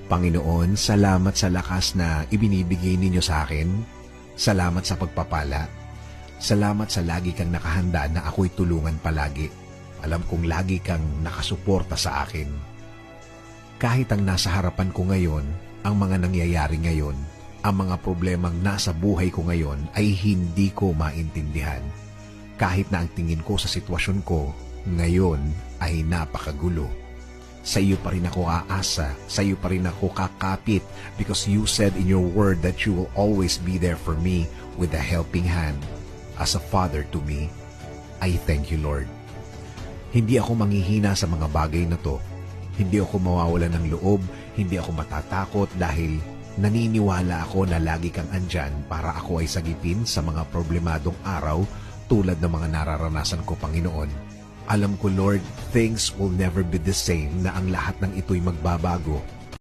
Panginoon, salamat sa lakas na ibinibigay ninyo sa akin. Salamat sa pagpapala. Salamat sa lagi kang nakahanda na ako'y tulungan palagi. Alam kong lagi kang nakasuporta sa akin. Kahit ang nasa harapan ko ngayon, ang mga nangyayari ngayon, ang mga problemang nasa buhay ko ngayon ay hindi ko maintindihan. Kahit na ang tingin ko sa sitwasyon ko ngayon ay napakagulo. Sa iyo pa rin ako aasa, sa iyo pa rin ako kakapit because you said in your word that you will always be there for me with a helping hand. As a father to me, I thank you, Lord. Hindi ako manghihina sa mga bagay na to. Hindi ako mawawalan ng loob, hindi ako matatakot dahil naniniwala ako na lagi kang andyan para ako ay sagipin sa mga problemadong araw tulad ng mga nararanasan ko, Panginoon. Alam ko, Lord, things will never be the same na ang lahat ng ito'y magbabago.